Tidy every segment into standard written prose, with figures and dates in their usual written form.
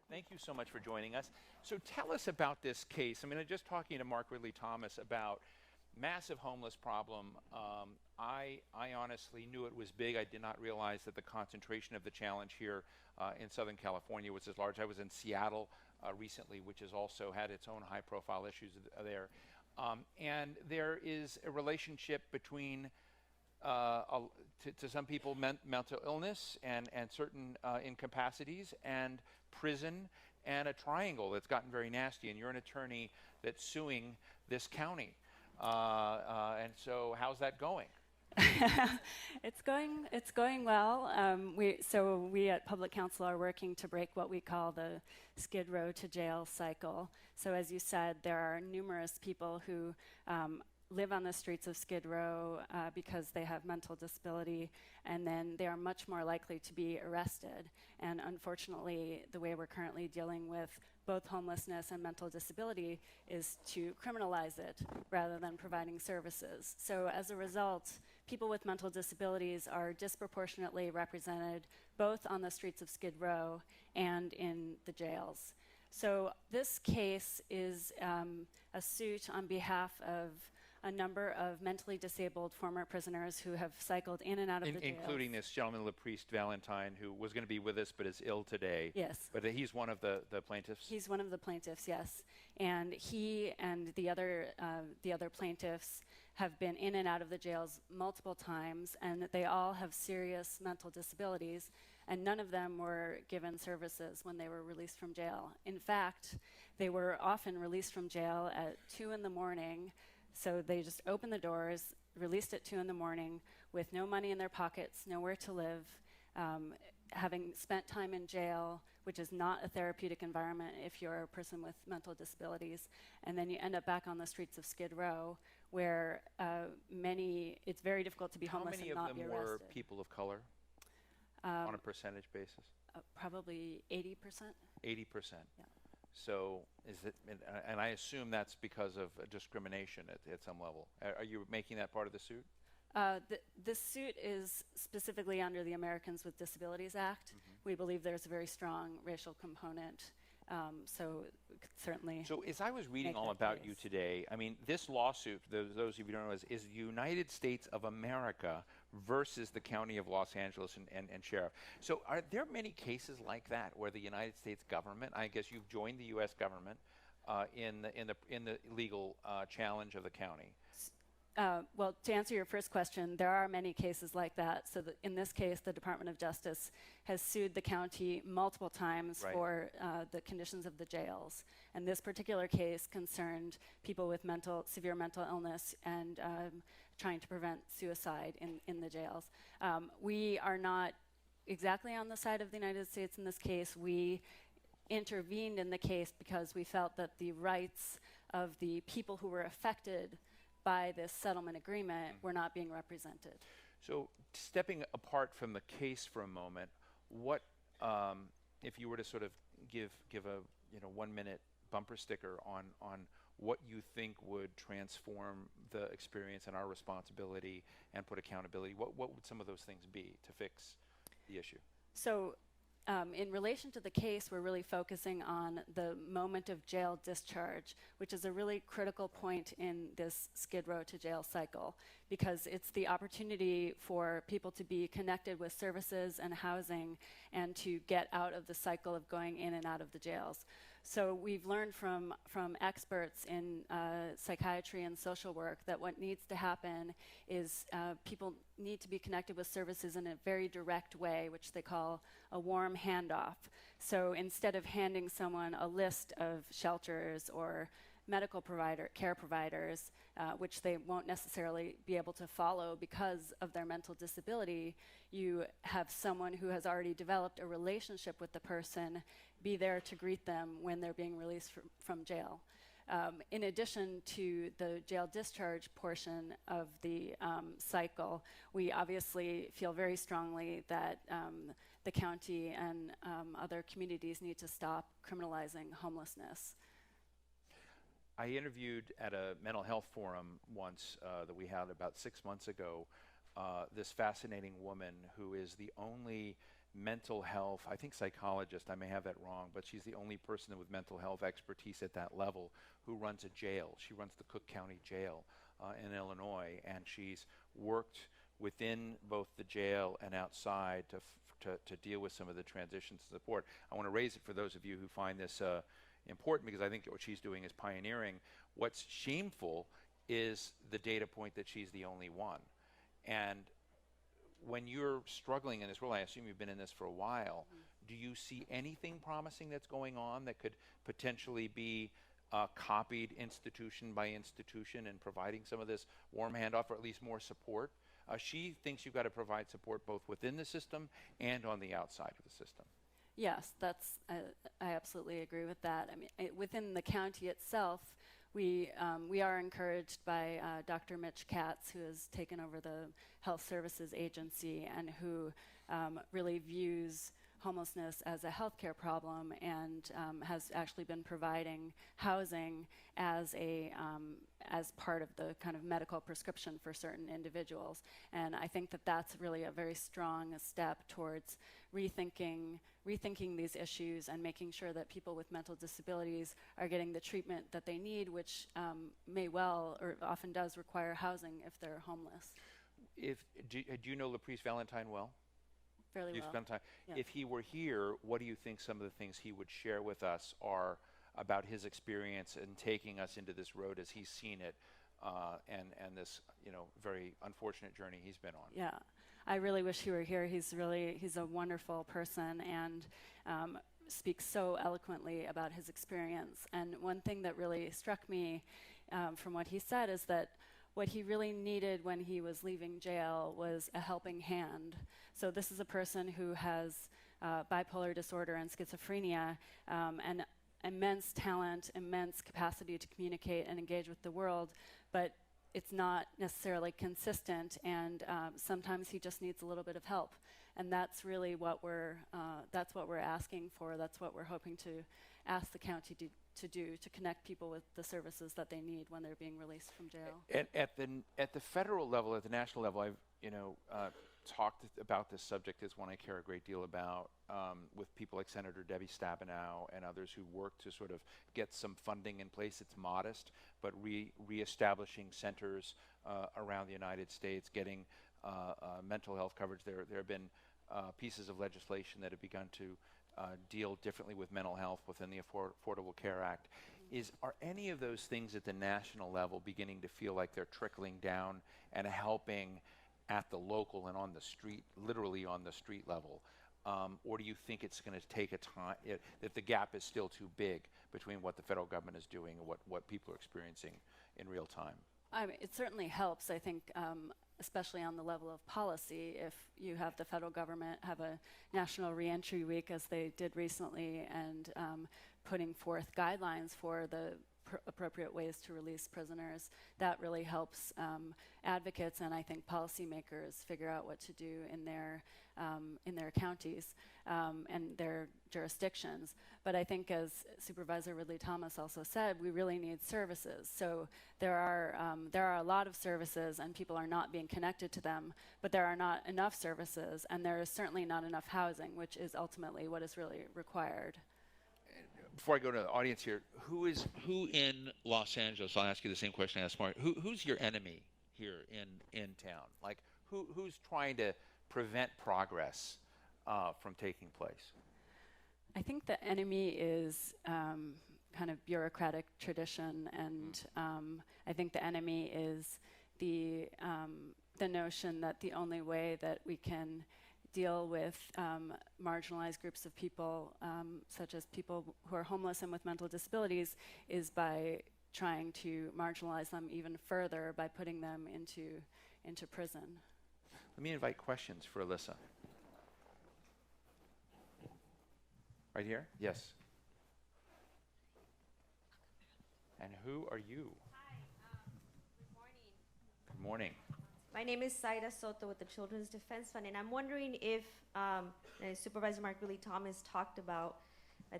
Thank you so much for joining us. So tell us about this case. I mean, I'm just talking to Mark Ridley Thomas about massive homeless problem. I honestly knew it was big. I did not realize that the concentration of the challenge here in Southern California was as large. I was in Seattle recently, which has also had its own high-profile issues there. And there is a relationship between to some people mental illness and certain incapacities and prison, and a triangle that's gotten very nasty. And you're an attorney that's suing this county. And so how's that going? It's going well. We at Public Counsel are working to break what we call the Skid Row to jail cycle. So as you said, there are numerous people who live on the streets of Skid Row because they have mental disability, and then they are much more likely to be arrested. And unfortunately, the way we're currently dealing with both homelessness and mental disability is to criminalize it rather than providing services. So as a result, people with mental disabilities are disproportionately represented both on the streets of Skid Row and in the jails. So this case is a suit on behalf of a number of mentally disabled former prisoners who have cycled in and out of the jails. Including this gentleman, LaPriest Valentine, who was going to be with us but is ill today. Yes. But he's one of the plaintiffs? He's one of the plaintiffs, yes. And he and the other plaintiffs have been in and out of the jails multiple times, and they all have serious mental disabilities, and none of them were given services when they were released from jail. In fact, they were often released from jail at 2 in the morning. So they just opened the doors, released at 2 in the morning with no money in their pockets, nowhere to live, having spent time in jail, which is not a therapeutic environment if you're a person with mental disabilities. And then you end up back on the streets of Skid Row, where it's very difficult to be homeless and not be arrested. How many of them were people of color on a percentage basis? Probably 80%. 80%. Yeah. So is it, and I assume that's because of discrimination at some level. Are you making that part of the suit? The suit is specifically under the Americans with Disabilities Act. Mm-hmm. We believe there's a very strong racial component. So certainly. So as I was reading all about you today, I mean, this lawsuit, those of you who don't know, is the United States of America versus the County of Los Angeles and sheriff. So are there many cases like that where the United States government, I guess you've joined the U.S. government in the legal challenge of the county? Well, to answer your first question, there are many cases like that. So in this case, the Department of Justice has sued the county multiple times for the conditions of the jails. And this particular case concerned people with severe mental illness and trying to prevent suicide in the jails. We are not exactly on the side of the United States in this case. We intervened in the case because we felt that the rights of the people who were affected by this settlement agreement were not being represented. So stepping apart from the case for a moment, what if you were to sort of give a 1-minute bumper sticker on what you think would transform the experience and our responsibility and put accountability, what would some of those things be to fix the issue? So in relation to the case, we're really focusing on the moment of jail discharge, which is a really critical point in this Skid Row to jail cycle, because it's the opportunity for people to be connected with services and housing and to get out of the cycle of going in and out of the jails. So we've learned from experts in psychiatry and social work that what needs to happen is people need to be connected with services in a very direct way, which they call a warm handoff. So instead of handing someone a list of shelters or medical care providers, which they won't necessarily be able to follow because of their mental disability, you have someone who has already developed a relationship with the person be there to greet them when they're being released from jail. In addition to the jail discharge portion of the cycle, we obviously feel very strongly that the county and other communities need to stop criminalizing homelessness. I interviewed at a mental health forum once that we had about 6 months ago this fascinating woman who is the only mental health, I think psychologist, I may have that wrong, but she's the only person with mental health expertise at that level who runs a jail. She runs the Cook County Jail in Illinois, and she's worked within both the jail and outside to deal with some of the transitions and support. I want to raise it for those of you who find this important, because I think what she's doing is pioneering. What's shameful is the data point that she's the only one. And when you're struggling in this role, I assume you've been in this for a while, do you see anything promising that's going on that could potentially be copied institution by institution and providing some of this warm handoff, or at least more support? She thinks you've got to provide support both within the system and on the outside of the system. Yes, I absolutely agree with that. I mean, within the county itself, we are encouraged by Dr. Mitch Katz, who has taken over the Health Services Agency and who really views homelessness as a healthcare problem, and has actually been providing housing as part of the kind of medical prescription for certain individuals. And I think that that's really a very strong step towards rethinking these issues and making sure that people with mental disabilities are getting the treatment that they need, which may well or often does require housing if they're homeless. Do you know LaPrice Valentine well? Fairly You've well. spent time. Yeah. If he were here, what do you think some of the things he would share with us are about his experience in taking us into this road as he's seen it, and this very unfortunate journey he's been on? Yeah, I really wish he were here. He's a wonderful person and speaks so eloquently about his experience. And one thing that really struck me from what he said is that what he really needed when he was leaving jail was a helping hand. So this is a person who has bipolar disorder and schizophrenia, and immense talent, immense capacity to communicate and engage with the world, but it's not necessarily consistent, and sometimes he just needs a little bit of help. And that's really what we're asking for. That's what we're hoping to ask the county to do, to connect people with the services that they need when they're being released from jail. At the federal level, at the national level, I've talked about this subject as one I care a great deal about with people like Senator Debbie Stabenow and others who work to sort of get some funding in place. It's modest, but reestablishing centers around the United States, getting mental health coverage. There have been pieces of legislation that have begun to deal differently with mental health within the Affordable Care Act. Are any of those things at the national level beginning to feel like they're trickling down and helping at the local and on the street, literally on the street level? Or do you think it's going to take a time, that the gap is still too big between what the federal government is doing and what people are experiencing in real time? I mean, it certainly helps, I think, especially on the level of policy. If you have the federal government have a National Reentry Week, as they did recently, and putting forth guidelines for the appropriate ways to release prisoners, that really helps advocates and I think policymakers figure out what to do in their counties and their jurisdictions. But I think, as Supervisor Ridley Thomas also said, we really need services. So there are a lot of services, and people are not being connected to them, but there are not enough services, and there is certainly not enough housing, which is ultimately what is really required. Before I go to the audience here, who in Los Angeles, I'll ask you the same question I asked Mark, who's your enemy here in town? Like, who's trying to prevent progress from taking place? I think the enemy is kind of bureaucratic tradition, and I think the enemy is the notion that the only way that we can deal with marginalized groups of people, such as people who are homeless and with mental disabilities, is by trying to marginalize them even further by putting them into prison. Let me invite questions for Alisa. Right here? Yes. And who are you? Hi, good morning. Good morning. My name is Saida Soto with the Children's Defense Fund, and I'm wondering if Supervisor Mark Ridley Thomas talked about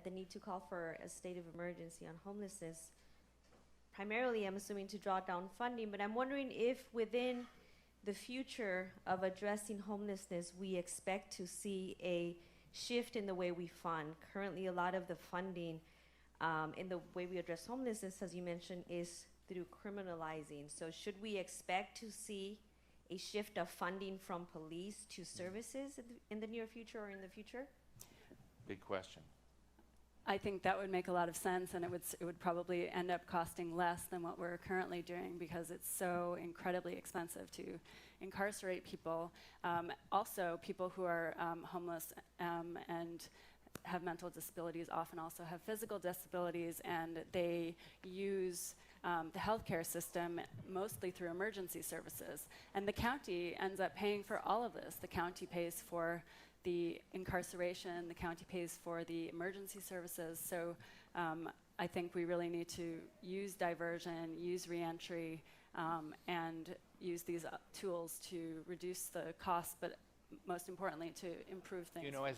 the need to call for a state of emergency on homelessness. Primarily, I'm assuming to draw down funding, but I'm wondering if within the future of addressing homelessness, we expect to see a shift in the way we fund. Currently, a lot of the funding in the way we address homelessness, as you mentioned, is through criminalizing. So should we expect to see a shift of funding from police to services in the near future or in the future? Big question. I think that would make a lot of sense, and it would probably end up costing less than what we're currently doing because it's so incredibly expensive to incarcerate people. Also, people who are homeless and have mental disabilities often also have physical disabilities, and they use the healthcare system mostly through emergency services. And the county ends up paying for all of this. The county pays for the incarceration, the county pays for the emergency services. So I think we really need to use diversion, use reentry, and use these tools to reduce the costs, but most importantly, to improve things. You know, as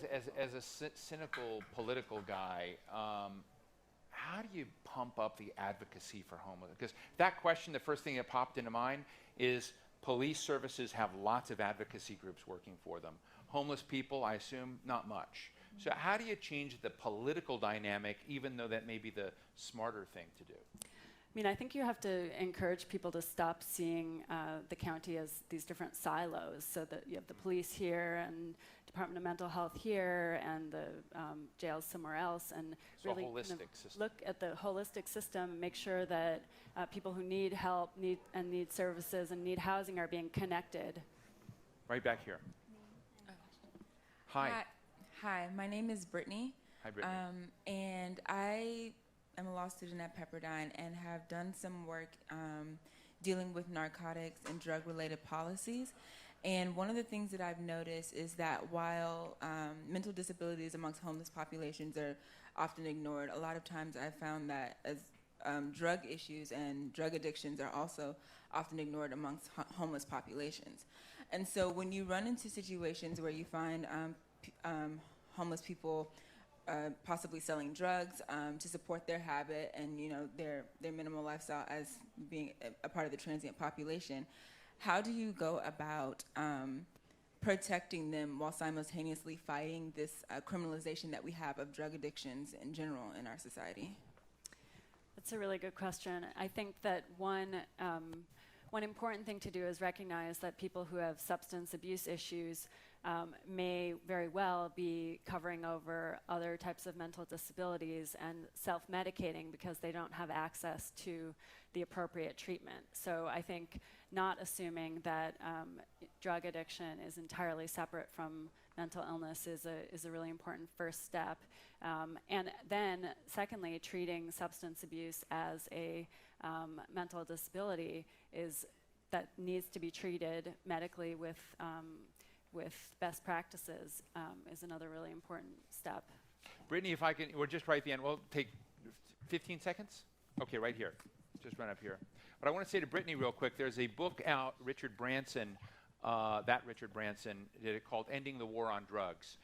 a cynical political guy, how do you pump up the advocacy for homeless? Because that question, the first thing that popped into mind is police services have lots of advocacy groups working for them. Homeless people, I assume, not much. So how do you change the political dynamic, even though that may be the smarter thing to do? I mean, I think you have to encourage people to stop seeing the county as these different silos, so that you have the police here and Department of Mental Health here and the jails somewhere else, and So really a holistic system. look at the holistic system and make sure that people who need help, need services and need housing are being connected. Right back here. Hi. Hi, my name is Brittany. Hi, Brittany. And I am a law student at Pepperdine and have done some work dealing with narcotics and drug-related policies. And one of the things that I've noticed is that while mental disabilities amongst homeless populations are often ignored, a lot of times I've found that as drug issues and drug addictions are also often ignored amongst homeless populations. And so when you run into situations where you find homeless people possibly selling drugs to support their habit and their minimal lifestyle as being a part of the transient population, how do you go about protecting them while simultaneously fighting this criminalization that we have of drug addictions in general in our society? That's a really good question. I think that one important thing to do is recognize that people who have substance abuse issues may very well be covering over other types of mental disabilities and self-medicating because they don't have access to the appropriate treatment. So I think not assuming that drug addiction is entirely separate from mental illness is a really important first step. And then secondly, treating substance abuse as a mental disability that needs to be treated medically with best practices is another really important step. Brittany, if I can, we're just right at the end. We'll take 15 seconds. Okay, right here. Just run up here. But I want to say to Brittany real quick, there's a book out, Richard Branson did it, called Ending the War on Drugs.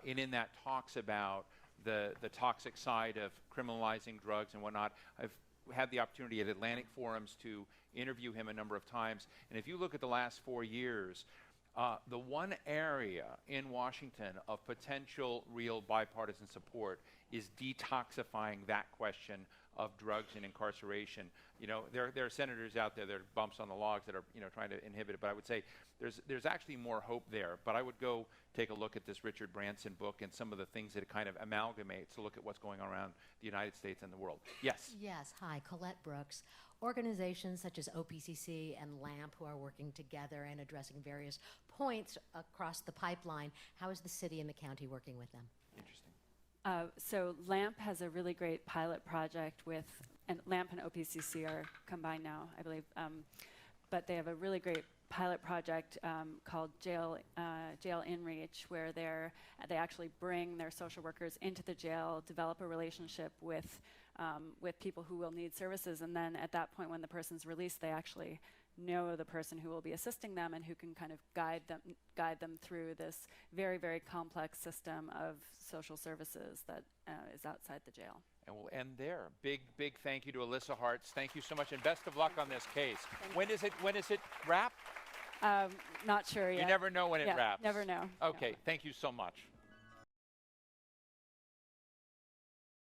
And in that talks about the toxic side of criminalizing drugs and whatnot. I've had the opportunity at Atlantic Forums to interview him a number of times. And if you look at the last 4 years, the one area in Washington of potential real bipartisan support is detoxifying that question of drugs and incarceration. There are senators out there that are bumps on the logs that are trying to inhibit it, but I would say there's actually more hope there. But I would go take a look at this Richard Branson book and some of the things that it kind of amalgamates to look at what's going on around the United States and the world. Yes. Yes, hi, Colette Brooks. Organizations such as OPCC and LAMP who are working together and addressing various points across the pipeline. How is the city and the county working with them? Interesting. So LAMP has a really great pilot project and LAMP and OPCC are combined now, I believe, but they have a really great pilot project called Jail in Reach, where they actually bring their social workers into the jail, develop a relationship with people who will need services, and then at that point when the person's released, they actually know the person who will be assisting them and who can kind of guide them through this very, very complex system of social services that is outside the jail. And we'll end there. Big thank you to Alisa Hartz. Thank you so much, and best of luck on this case. When is it wrap? Not sure yet. You never know when it Yeah, wraps. never know. Okay, No. thank you so much.